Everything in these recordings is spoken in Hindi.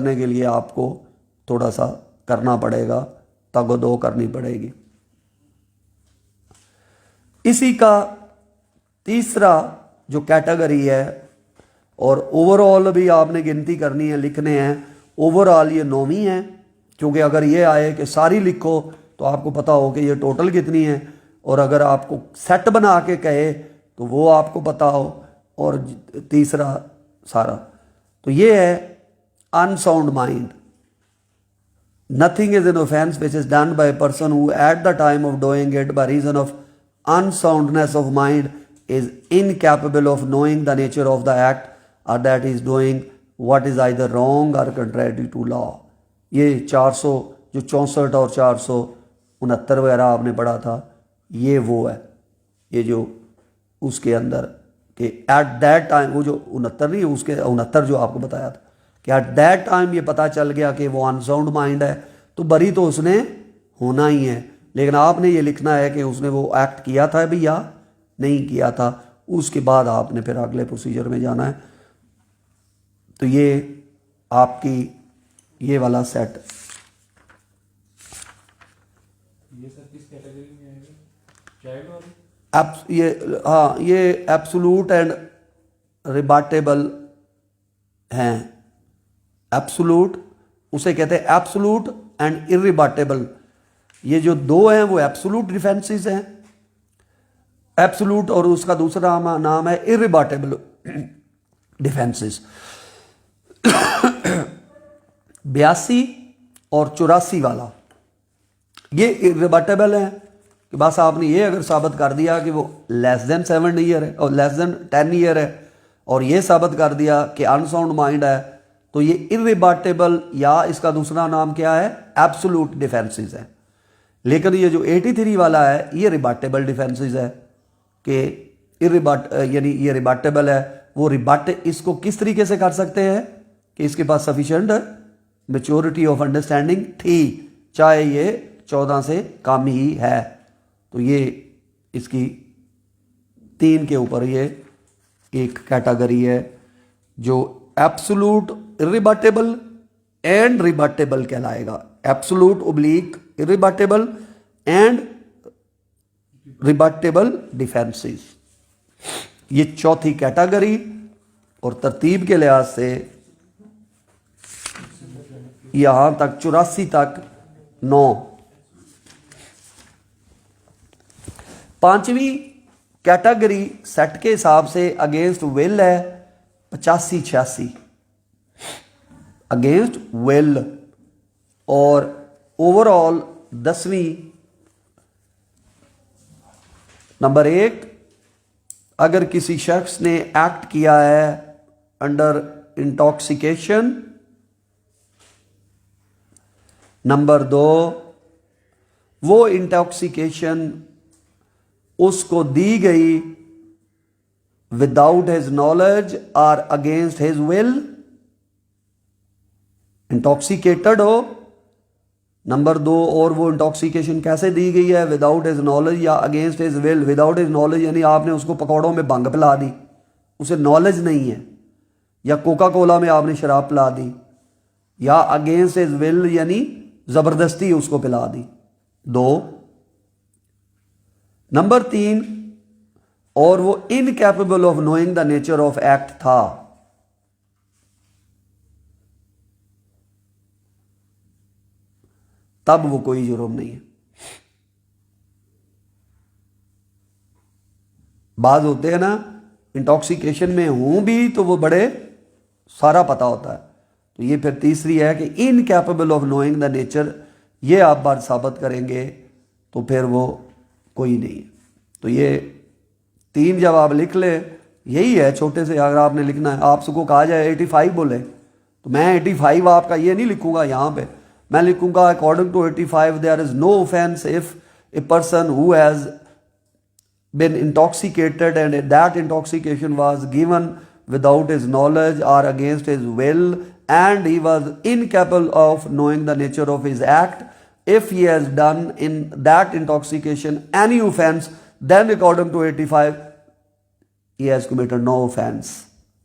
करने के लिए आपको थोड़ा सा करना पड़ेगा, तगदो करनी पड़ेगी। इसी का तीसरा जो कैटेगरी है, और ओवरऑल भी आपने गिनती करनी है, लिखने हैं। ओवरऑल ये 9वीं है, क्योंकि अगर ये आए कि सारी लिखो तो आपको पता हो कि ये टोटल कितनी है, और अगर आपको सेट बना के कहे तो वो आपको पता हो, और तीसरा सारा। तो ये है unsound mind. Nothing is an offence which is done by a person who at the time of doing it by reason of unsoundness of mind is incapable of knowing the nature of the act or that he is doing what is either wrong or contrary to law। ये 400 जो 64 और 469 वगैरह आपने पढ़ा था, ये वो है, ये जो उसके अंदर कि एट दैट टाइम, वो जो 69 नहीं, उसके 69 जो आपको बताया था कि एट दैट टाइम ये पता चल गया कि वो अनसाउंड माइंड है, तो बरी तो उसने होना ही है। लेकिन आपने ये लिखना है कि उसने वो एक्ट किया था भी या नहीं किया था, उसके बाद आपने फिर अगले प्रोसीजर में जाना है। तो ये आपकी ये वाला सेट, ये सर किस कैटेगरी में आएगा? चाइल्ड वाली? ये हाँ, ये एब्सोल्यूट एंड रिबाटेबल हैं। एब्सोल्यूट उसे कहते हैं एब्सोल्यूट एंड इरिबाटेबल। ये जो दो हैं वो एब्सोल्यूट डिफेंसेस हैं, एब्सोल्यूट, और उसका दूसरा नाम है इरिबाटेबल डिफेंसेस। 82 और 84 वाला ये इरिबाटेबल है कि बस आपने ये अगर साबित कर दिया कि वो लेस देन 7 ईयर है और लेस देन 10 ईयर है, और ये साबित कर दिया कि अनसाउंड माइंड है, तो ये इरिबाटेबल, या इसका दूसरा नाम क्या है, एब्सोल्यूट डिफेंसेस है। लेकिन ये जो 83 वाला है ये रिबाटेबल डिफेंसेस है कि यानी ये रिबाटेबल है। वो इसको किस तरीके से कर सकते हैं कि इसके पास सफिशिएंट मैच्योरिटी ऑफ अंडरस्टैंडिंग थी, चाहे ये 14 से कम ही है। तो ये इसकी 3 के ऊपर ये एक कैटेगरी है जो एब्सोल्यूट, इरिबाटेबल एंड रिबाटेबल कहलाएगा। एब्सोल्यूट ओब्लिक इरिबाटेबल एंड रिबाटेबल डिफेंसेस, ये चौथी कैटेगरी। और तरतीब के लिहाज से यहां तक 84 तक 9। 5वीं कैटेगरी सेट के हिसाब से अगेंस्ट विल है 85-86, अगेंस्ट विल। और ओवरऑल 10वीं, नंबर 1, अगर किसी शख्स ने एक्ट किया है अंडर इंटॉक्सिकेशन। नंबर 2, वो इंटॉक्सिकेशन उसको दी गई विदाउट हिज नॉलेज और अगेंस्ट हिज विल, इंटॉक्सिकेटेड हो। नंबर 2, और वो इंटॉक्सिकेशन कैसे दी गई है, विदाउट हिज नॉलेज या against his will. Without his knowledge यानी आपने उसको पकौड़ों में भंग पिला दी, उसे नॉलेज नहीं है, या कोका कोला में आपने शराब पिला दी, या अगेंस्ट हिज विल यानी जबरदस्ती उसको पिला दी। 2, नंबर 3, और वो incapable of knowing the nature of act था। तब वो कोई जुर्म नहीं है। बाज होते हैं ना, इंटॉक्सिकेशन में हूं भी तो वो बड़े सारा पता होता है। तो ये फिर तीसरी है कि incapable of knowing the nature, ये आप बात साबित करेंगे तो फिर वो कोई नहीं है। तो ये 3 जब आप लिख ले, यही है छोटे से। अगर आपने लिखना है, आपको कहा जाए 85 बोले, तो मैं 85 आपका ये नहीं लिखूंगा यहाँ पे, मैं लिखूंगा according to 85 there is no offence if a person who has been intoxicated and that intoxication was given without his knowledge or against his will and he was incapable of knowing the nature of his act. If he has done in that intoxication any offense, then according to 85 he has committed no offense.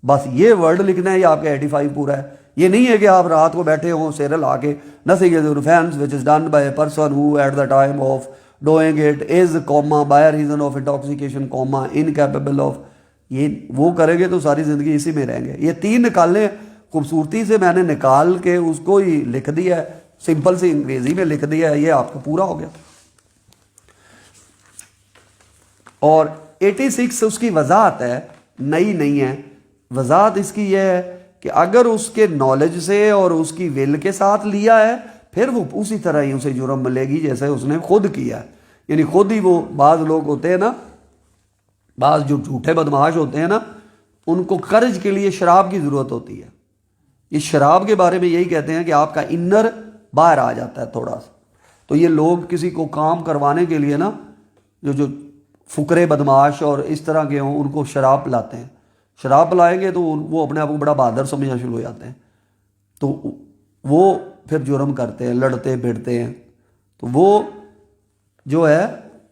बस ये वर्ड लिखना है, ये आपका 85 पूरा है। ये नहीं है कि आप रात को बैठे हो सिर आके, nothing is offence which is done by a person who at the time of doing it is comma by reason of intoxication comma incapable of, ये वो करेंगे तो सारी ज़िंदगी इसी में रहेंगे। ये 3 निकालने खूबसूरती से मैंने निकाल के उसको ही लिख दिया है, सिंपल सी अंग्रेजी में लिख दिया है, ये आपका पूरा हो गया। और 86 उसकी वजाहत है, नई नहीं है। वजाहत इसकी यह है कि अगर उसके नॉलेज से और उसकी विल के साथ लिया है फिर वो उसी तरह ही उसे जुर्म मिलेगी जैसे उसने खुद किया है। यानी खुद ही वो बाज़ लोग होते हैं ना, बाज़ जो झूठे बदमाश होते हैं ना, उनको कर्ज के लिए शराब की ज़रूरत होती है। इस शराब के बारे में यही कहते हैं कि आपका इनर बाहर आ जाता है थोड़ा सा। तो ये लोग किसी को काम करवाने के लिए ना, जो फुकरे बदमाश और इस तरह के हों, उनको शराब पिलाते हैं। शराब पिलाएंगे तो वो अपने आप को बड़ा बहादुर समझना शुरू हो जाते हैं, तो वो फिर जुर्म करते हैं, लड़ते भिड़ते हैं। तो वो जो है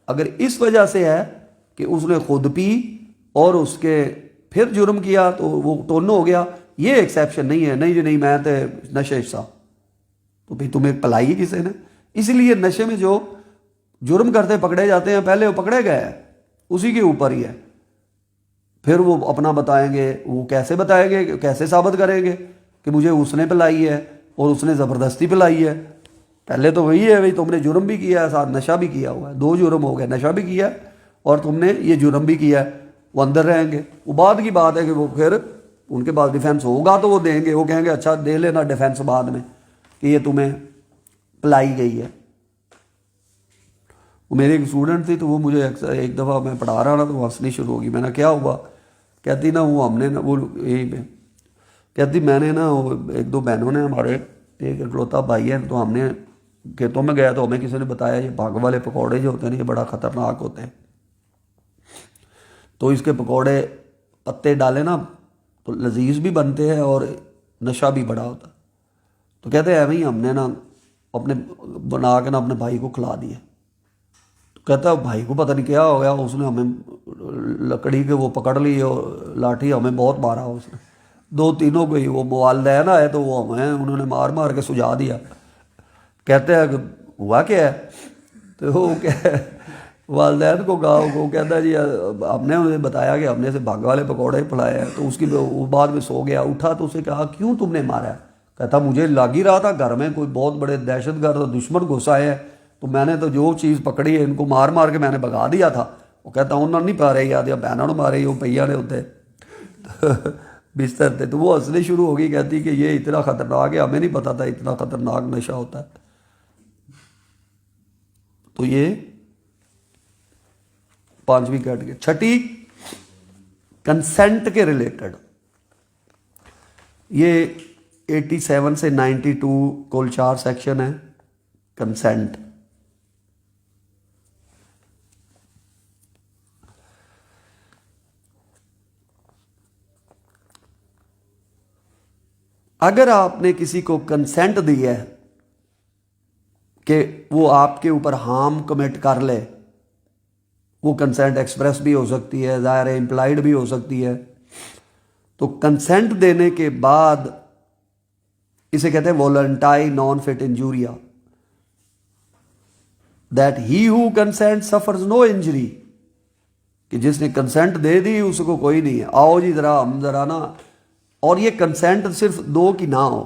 अगर इस वजह से है कि उसने खुद पी और उसके फिर जुर्म किया तो वो टोनो हो गया, ये एक्सेप्शन नहीं है। नहीं जी नहीं, मैं तो नशे सा, तो भाई तुम्हें पिलाई किसी ने। इसलिए नशे में जो जुर्म करते पकड़े जाते हैं, पहले वो पकड़े गए हैं उसी के ऊपर ही है, फिर वो अपना बताएंगे। वो कैसे बताएंगे, कैसे साबित करेंगे कि मुझे उसने पिलाई है और उसने ज़बरदस्ती पिलाई है। पहले तो वही है भाई, तुमने जुर्म भी किया है, साथ नशा भी किया हुआ है, 2 जुर्म हो गए, नशा भी किया है और तुमने ये जुर्म भी किया है। वो अंदर रहेंगे। वो बाद की बात है कि वो फिर उनके पास डिफेंस होगा तो वो देंगे, वो कहेंगे अच्छा दे लेना डिफेंस बाद में कि ये तुम्हें पिलाई गई है। वो मेरी एक स्टूडेंट थी, तो वो मुझे एक दफ़ा मैं पढ़ा रहा था तो वो हंसनी शुरू होगी। मैंने क्या हुआ, कहती ना वो हमने ना वो यही पे कहती मैंने ना एक 2 बहनों ने, हमारे एक इकलौता भाई है, तो हमने खेतों में गया तो हमें किसी ने बताया ये भाग वाले पकौड़े जो होते हैं ये बड़ा ख़तरनाक होते हैं, तो इसके पकौड़े पत्ते डाले ना तो लजीज भी बनते हैं और नशा भी बड़ा होता है। तो कहते हैं भाई हमने ना अपने बना के ना अपने भाई को खिला दिया। तो कहता है भाई को पता नहीं क्या हो गया, उसने हमें लकड़ी के वो पकड़ ली और लाठी हमें बहुत मारा उसने, 2-3 को ही। वो वालदैन आए तो वो हमें उन्होंने मार मार के सुझा दिया। कहते हैं हुआ क्या है, तो वो क्या वालदैन को गाँव को कहता जी हमने उन्हें बताया कि हमने से भाग वाले पकौड़े पिलाए हैं। तो उसकी वो बाद में सो गया, उठा तो उसे कहा क्यों तुमने मारा है। कहता मुझे लग ही रहा था घर में कोई बहुत बड़े दहशतगर्द और दुश्मन घुस आए हैं, तो मैंने तो जो चीज़ पकड़ी है इनको मार मार के मैंने भगा दिया था। वो कहता उन्होंने नहीं पा रही याद या बहनों मारे वो पैया ने होते बिस्तर थे। तो वो हंसने शुरू हो गई, कहती कि ये इतना ख़तरनाक है, हमें नहीं पता था इतना ख़तरनाक नशा होता है। तो ये 5वीं कैटेगरी। 6ठी कंसेंट के रिलेटेड, ये 87 से 92 कुल 4 सेक्शन है। कंसेंट अगर आपने किसी को कंसेंट दी है कि वो आपके ऊपर हार्म कमिट कर ले, वो कंसेंट एक्सप्रेस भी हो सकती है, ज़ाहिर है इम्प्लाइड भी हो सकती है। तो कंसेंट देने के बाद इसे कहते हैं volenti non fit injuria, that he who consent suffers no injury, कि जिसने कंसेंट दे दी उसको कोई नहीं है, आओ जी ज़रा हम ज़रा ना। और ये कंसेंट सिर्फ 2 की ना हो,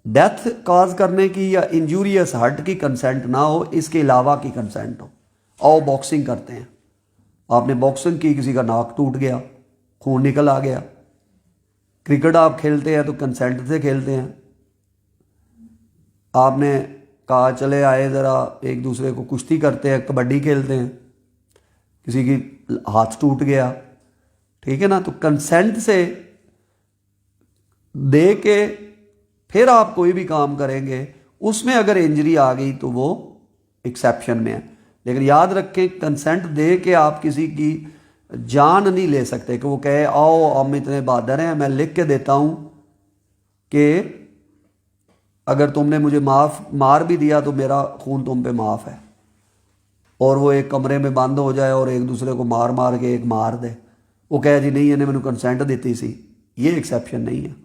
डेथ काज करने की या इंजूरियस हर्ट की कंसेंट ना हो, इसके अलावा की कंसेंट हो। आओ बॉक्सिंग करते हैं, आपने बॉक्सिंग की, किसी का नाक टूट गया, खून निकल आ गया। क्रिकेट आप खेलते हैं तो कंसेंट से खेलते हैं। आपने कहा चले आए ज़रा एक दूसरे को कुश्ती करते हैं, कबड्डी खेलते हैं, किसी की हाथ टूट गया, ठीक है ना। तो कंसेंट से दे के फिर आप कोई भी काम करेंगे, उसमें अगर इंजरी आ गई तो वो एक्सेप्शन में है। लेकिन याद रखें कंसेंट दे के आप किसी की जान नहीं ले सकते कि वो कहे आओ हम इतने बहादुर हैं, मैं लिख के देता हूं कि अगर तुमने मुझे मार भी दिया तो मेरा खून तुम पे माफ़ है, और वो एक कमरे में बंद हो जाए और एक दूसरे को मार मार के एक मार दे, वो कहे जी नहीं इन्हें मैंने कंसेंट दी सी, ये एक्सेप्शन नहीं है।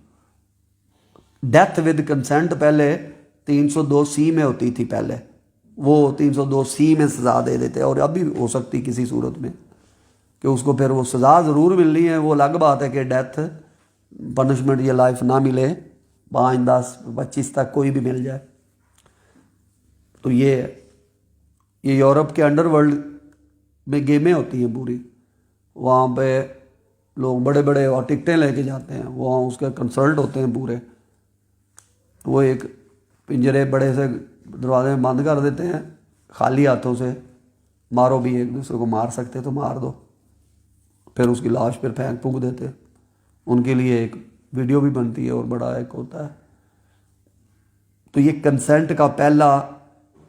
डेथ विद कंसेंट पहले 302C में होती थी पहले, वो 302C में सज़ा दे देते, और अभी हो सकती किसी सूरत में कि उसको फिर वो सज़ा ज़रूर मिलनी है। वो अलग बात है कि डेथ पनिशमेंट या लाइफ ना मिले, 5, 10, 25 तक कोई भी मिल जाए। तो ये यूरोप के अंडरवर्ल्ड में गेमें होती हैं पूरी, वहाँ पे लोग बड़े बड़े और टिकटें लेके जाते हैं, वहाँ उसके कंसल्ट होते हैं पूरे। वो एक पिंजरे बड़े से दरवाजे में बंद कर देते हैं, खाली हाथों से मारो भी, एक दूसरे को मार सकते तो मार दो, फिर उसकी लाश फिर फेंक फूंक देते। उनके लिए एक वीडियो भी बनती है और बड़ा एक होता है। तो ये कंसेंट का पहला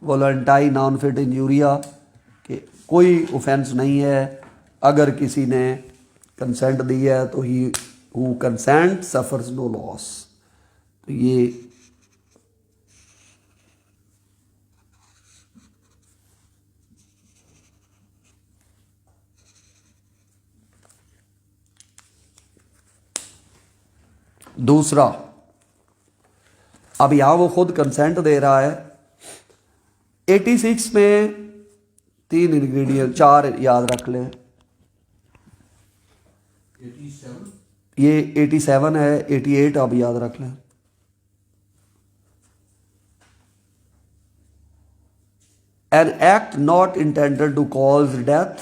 वॉलंटारी नॉन फिट इंजूरिया कि कोई ऑफेंस नहीं है, अगर किसी ने कंसेंट दी है तो he who consent suffers no loss. तो ये दूसरा, अब यहां वो खुद कंसेंट दे रहा है। 86 में 3 इंग्रेडिएंट, 4 याद रख लें। 87 ये 87 है, 88 आप याद रख लें। An act not intended to cause death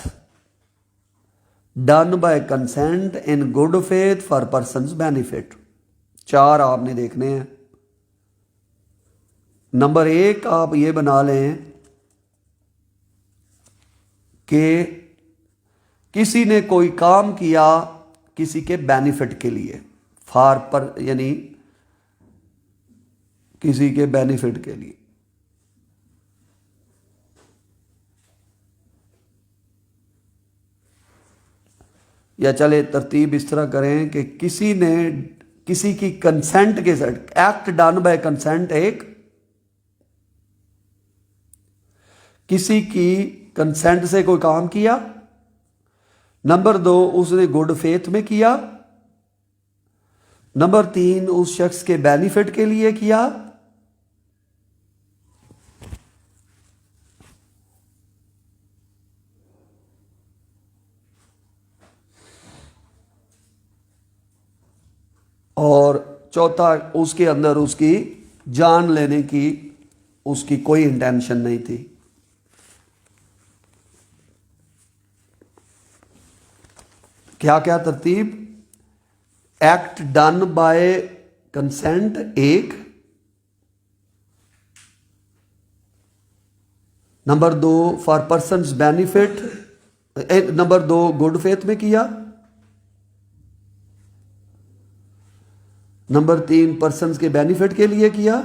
done by consent in good faith for person's benefit। 4 आपने देखने हैं। नंबर 1 आप ये बना लें कि किसी ने कोई काम किया किसी के बेनिफिट के लिए, फॉर पर यानी किसी के बेनिफिट के लिए। या चले तरतीब इस तरह करें कि किसी ने किसी की कंसेंट के साथ, एक्ट डन बाय कंसेंट, एक किसी की कंसेंट से कोई काम किया। नंबर 2 उसने गुड फेथ में किया। नंबर 3 उस शख्स के बेनिफिट के लिए किया। और चौथा, उसके अंदर उसकी जान लेने की उसकी कोई इंटेंशन नहीं थी। क्या क्या तरतीब? Act done by consent 1, number 2 for persons benefit, number 2 good faith में किया, नंबर 3 पर्सन्स के बेनिफिट के लिए किया,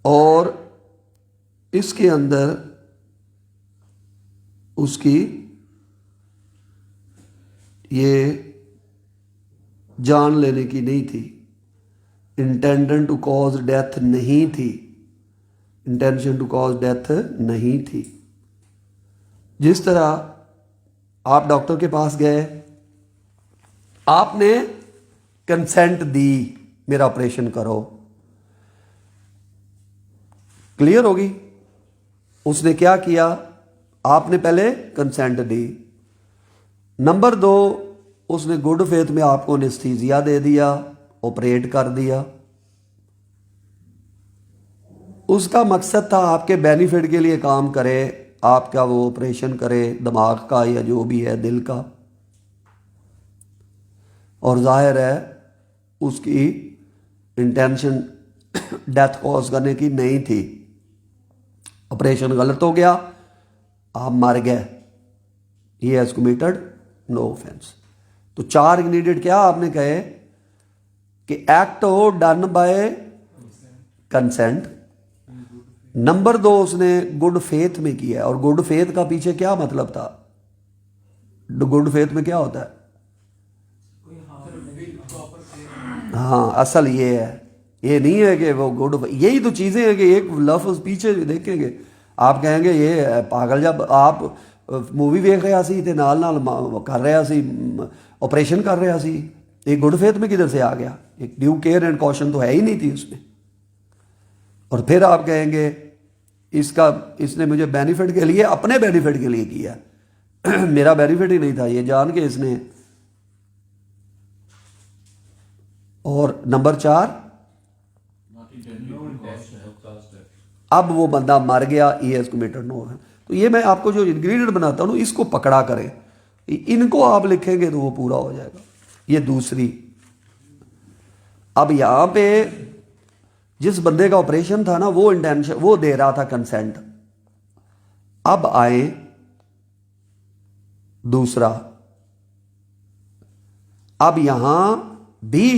और इसके अंदर उसकी ये जान लेने की नहीं थी, इंटेंडेड टू कॉज डेथ नहीं थी, इंटेंशन टू कॉज डेथ नहीं थी। जिस तरह आप डॉक्टर के पास गए, आपने कंसेंट दी मेरा ऑपरेशन करो, क्लियर होगी? उसने क्या किया? आपने पहले कंसेंट दी। नंबर 2 उसने गुड फेथ में आपको एनेस्थीसिया दे दिया, ऑपरेट कर दिया। उसका मकसद था आपके बेनिफिट के लिए काम करे, आपका वो ऑपरेशन करे दिमाग का या जो भी है दिल का, और जाहिर है उसकी इंटेंशन डेथ कॉज करने की नहीं थी। ऑपरेशन गलत हो गया, आप मर गए, he has committed no offence. तो 4 इंग्रेडिएंट क्या आपने कहे कि एक्ट हो डन बाय कंसेंट। नंबर 2 उसने गुड फेथ में किया, और गुड फेथ का पीछे क्या मतलब था? गुड फेथ में क्या होता है? हाँ, असल ये है, ये नहीं है कि वो गुड, यही तो चीज़ें हैं कि एक लफ्ज़ पीछे देखेंगे आप कहेंगे ये पागल। जब आप मूवी वेख रहा सी ते नाल नाल कर रहा सी, ऑपरेशन कर रहा सी। एक गुड फेथ में किधर से आ गया? एक ड्यू केयर एंड कॉशन तो है ही नहीं थी उसमें। और फिर आप कहेंगे इसने मुझे बेनिफिट के लिए, अपने बेनिफिट के लिए किया, मेरा बेनिफिट ही नहीं था, ये जान के इसने। और नंबर 4, अब वो बंदा मर गया, he has committed no offence. तो ये मैं आपको जो इंग्रेडिएंट बनाता हूँ इसको पकड़ा करें, इनको आप लिखेंगे तो वो पूरा हो जाएगा। ये दूसरी। अब यहां पे जिस बंदे का ऑपरेशन था ना, वो इंटेंशन, वो दे रहा था कंसेंट। अब आए दूसरा। अब यहां भी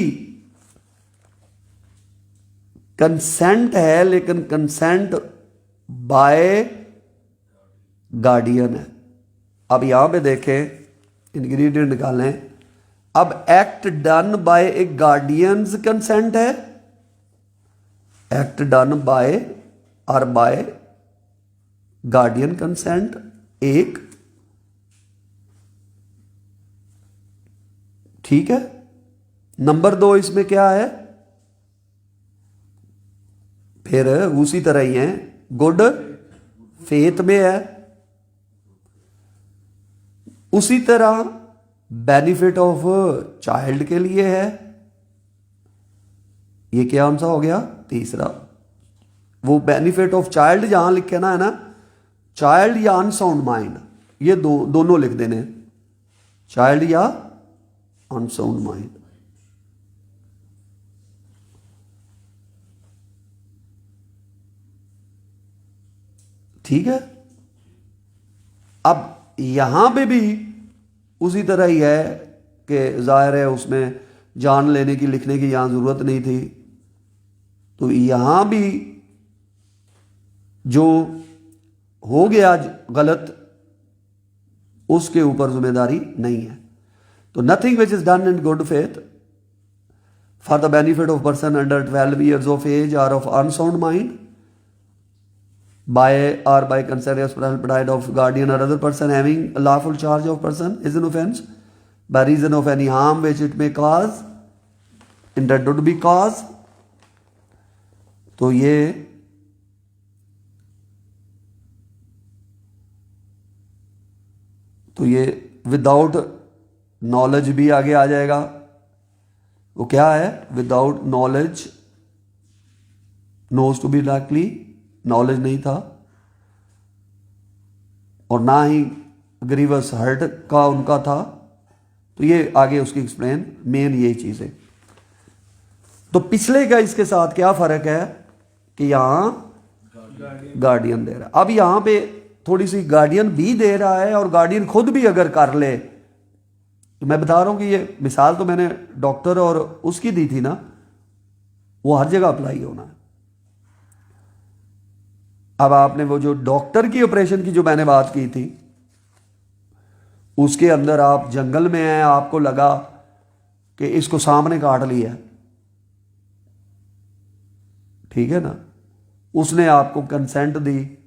कंसेंट है, लेकिन कंसेंट बाय गार्डियन है। अब यहां पे देखें, इंग्रेडिएंट निकालें। अब act done by A guardians consent है, एक्ट डन बाय और बाय गार्डियन कंसेंट एक, ठीक है। नंबर 2 इसमें क्या है? फिर उसी तरह ही है, गुड फेथ में है। उसी तरह बेनिफिट ऑफ चाइल्ड के लिए है। ये क्या आंसर हो गया? तीसरा। वो बेनिफिट ऑफ चाइल्ड जहां लिखे ना है ना, चाइल्ड या अनसाउंड माइंड, ये दोनों लिख देने, चाइल्ड या अनसाउंड माइंड। ठीक है। अब यहां पे भी उसी तरह ही है कि जाहिर है उसमें जान लेने की, लिखने की यहां जरूरत नहीं थी। तो यहां भी जो हो गया गलत, उसके ऊपर जिम्मेदारी नहीं है। तो nothing which is done in good faith for the benefit of person under 12 years of age or of unsound mind by or by consent or pride of guardian or other person having a lawful charge of person is an offense by reason of any harm which it may cause, intended to be cause। तो ये विदाउट नॉलेज भी आगे आ जाएगा। वो क्या है? Without knowledge, knows to be likely, knowledge नहीं था, और ना ही ग्रीवस हर्ट का उनका था। तो ये आगे उसकी एक्सप्लेन, मेन ये चीज है। तो पिछले का इसके साथ क्या फर्क है कि यहां गार्डियन दे रहा है। अब यहां पे थोड़ी सी गार्डियन भी दे रहा है, और गार्डियन खुद भी अगर कर ले, तो मैं बता रहा हूं कि ये मिसाल तो मैंने डॉक्टर और उसकी दी थी ना, वो हर जगह अप्लाई होना है। अब आपने वो जो डॉक्टर की ऑपरेशन की जो मैंने बात की थी, उसके अंदर आप जंगल में हैं, आपको लगा कि इसको सांप ने काट लिया है, ठीक है ना, उसने आपको कंसेंट दी,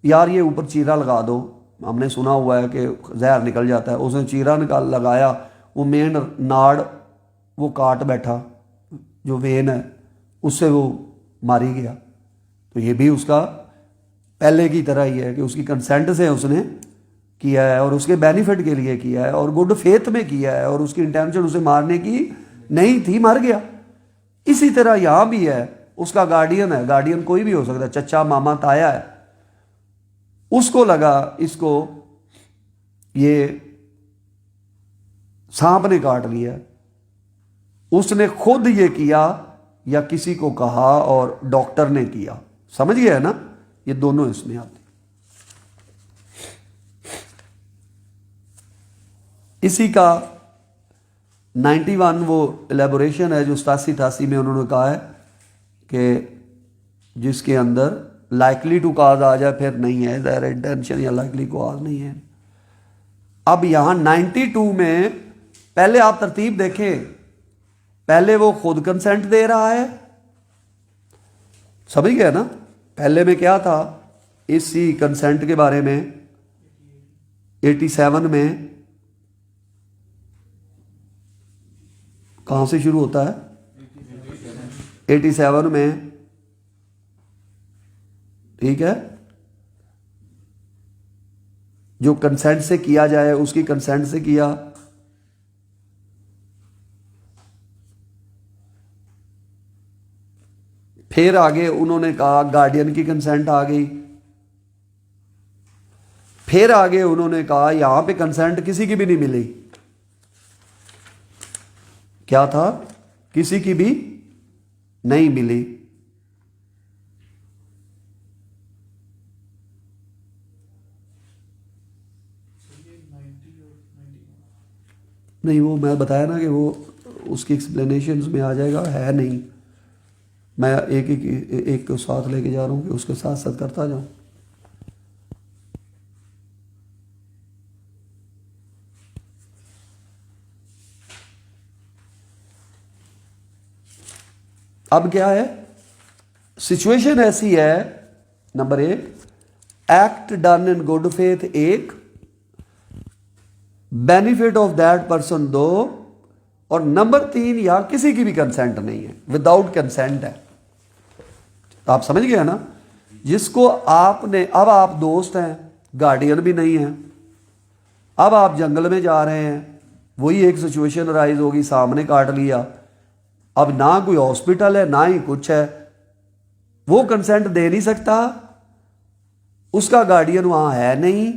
यार ये ऊपर चीरा लगा दो, हमने सुना हुआ है कि जहर निकल जाता है। उसने चीरा लगाया, वो मेन नाड़ वो काट बैठा, जो वेन है उससे वो मारी गया। तो ये भी उसका पहले की तरह ही है कि उसकी कंसेंट से उसने किया है, और उसके बेनिफिट के लिए किया है, और गुड फेथ में किया है, और उसकी इंटेंशन उसे मारने की नहीं थी, मर गया। इसी तरह यहां भी है, उसका गार्डियन है, गार्डियन कोई भी हो सकता है, चचा, मामा, ताया है, उसको लगा इसको ये सांप ने काट लिया, उसने खुद ये किया या किसी को कहा और डॉक्टर ने किया। समझ गया है ना? ये दोनों इसमें आते। इसी का 91 वो एलेबोरेशन है जो 87-88 में उन्होंने कहा है कि जिसके अंदर लाइकली टू काज आ जाए, फिर नहीं है, ज़ाहिर इंटेंशन या लाइकली कॉज नहीं है। अब यहां 92 में पहले आप तरतीब देखें, पहले वो खुद कंसेंट दे रहा है, समझ गया ना? पहले में क्या था, इसी कंसेंट के बारे में 87 में कहाँ से शुरू होता है? 87 में, ठीक है, जो कंसेंट से किया जाए उसकी कंसेंट से किया। फिर आगे उन्होंने कहा गार्डियन की कंसेंट आ गई। फिर आगे उन्होंने कहा यहां पे कंसेंट किसी की भी नहीं मिली। क्या था? किसी की भी नहीं मिली। नहीं, वो मैं बताया ना कि वो उसकी एक्सप्लेनेशंस में आ जाएगा, है नहीं। मैं एक को साथ लेके जा रहा हूँ कि उसके साथ साथ करता जाऊँ। अब क्या है? सिचुएशन ऐसी है, number 1, act done in good faith 1, benefit of that person 2, और नंबर 3 यहां किसी की भी कंसेंट नहीं है, विदाउट कंसेंट है। आप समझ गए ना? जिसको आपने, अब आप दोस्त हैं, गार्डियन भी नहीं है, अब आप जंगल में जा रहे हैं, वही एक सिचुएशन राइज होगी, सामने काट लिया, अब ना कोई हॉस्पिटल है ना ही कुछ है, वो कंसेंट दे नहीं सकता, उसका गार्डियन वहां है नहीं,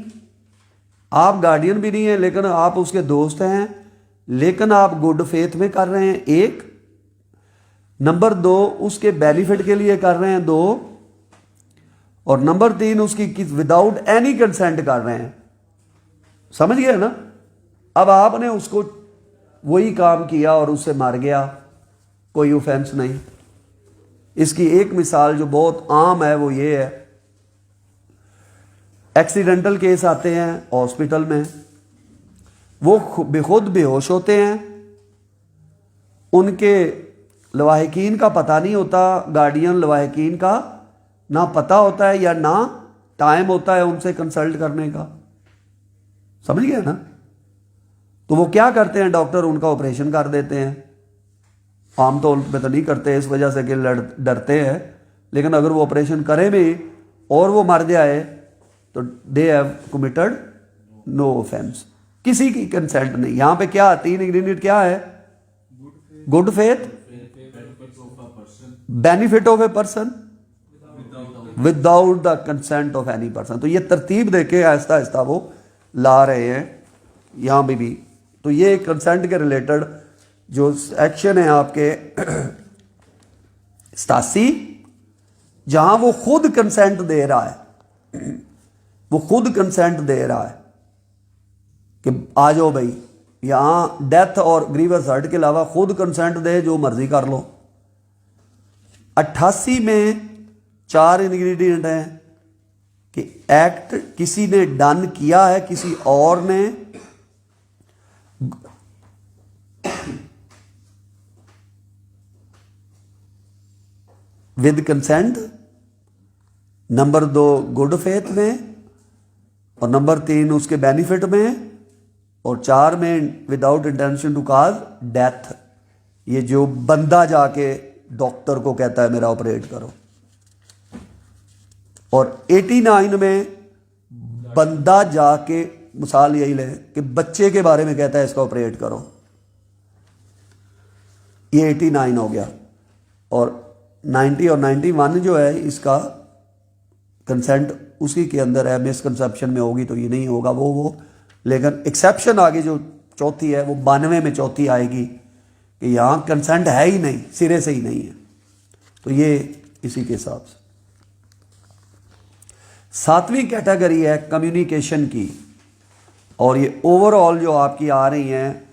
आप गार्डियन भी नहीं है लेकिन आप उसके दोस्त हैं, लेकिन आप गुड फेथ में कर रहे हैं 1, नंबर 2 उसके बेनिफिट के लिए कर रहे हैं 2, और नंबर 3 उसकी विदाउट एनी कंसेंट कर रहे हैं। समझ गए ना? अब आपने उसको वही काम किया और उससे मर गया, कोई ऑफेंस नहीं। इसकी एक मिसाल जो बहुत आम है वो ये है, एक्सीडेंटल केस आते हैं हॉस्पिटल में, वो खुद बेहोश होते हैं, उनके लवाहिकीन का पता नहीं होता, गार्डियन लवाहिकीन का ना पता होता है या ना टाइम होता है उनसे कंसल्ट करने का। समझ गए ना? तो वो क्या करते हैं, डॉक्टर उनका ऑपरेशन कर देते हैं। आमतौर पे तो नहीं करते इस वजह से कि डरते हैं, लेकिन अगर वो ऑपरेशन करे भी और वो मर जाए तो they have committed no offence, किसी की कंसेंट नहीं। यहां पे क्या 3 इंग्रेडिएंट क्या है? Good faith, benefit of a person, without the consent of any person. तो ये तरतीब देके आहिस्ता आहिस्ता वो ला रहे हैं यहां भी। तो ये कंसेंट के रिलेटेड जो एक्शन है आपके 87, जहां वो खुद कंसेंट दे रहा है, वो खुद कंसेंट दे रहा है कि आ जाओ भाई, यहां डेथ और ग्रीवस हर्ट के अलावा खुद कंसेंट दे, जो मर्जी कर लो। 88 में 4 इंग्रेडिएंट हैं कि एक्ट किसी ने डन किया है, किसी और ने, with consent, number 2 good faith में, और नंबर 3 उसके बेनिफिट में, और 4 में without intention to cause death. ये जो बंदा जाके डॉक्टर को कहता है मेरा ऑपरेट करो। और 89 में बंदा जाके, मिसाल यही ले कि बच्चे के बारे में कहता है इसका ऑपरेट करो, ये 89 हो गया। और 90 और 91 जो है इसका कंसेंट उसी के अंदर है, मिसकंसेप्शन में होगी तो ये नहीं होगा वो। लेकिन एक्सेप्शन आगे जो चौथी है वो 92 में चौथी आएगी कि यहां कंसेंट है ही नहीं, सिरे से ही नहीं है। तो ये इसी के हिसाब से 7वीं कैटेगरी है कम्युनिकेशन की, और ये ओवरऑल जो आपकी आ रही हैं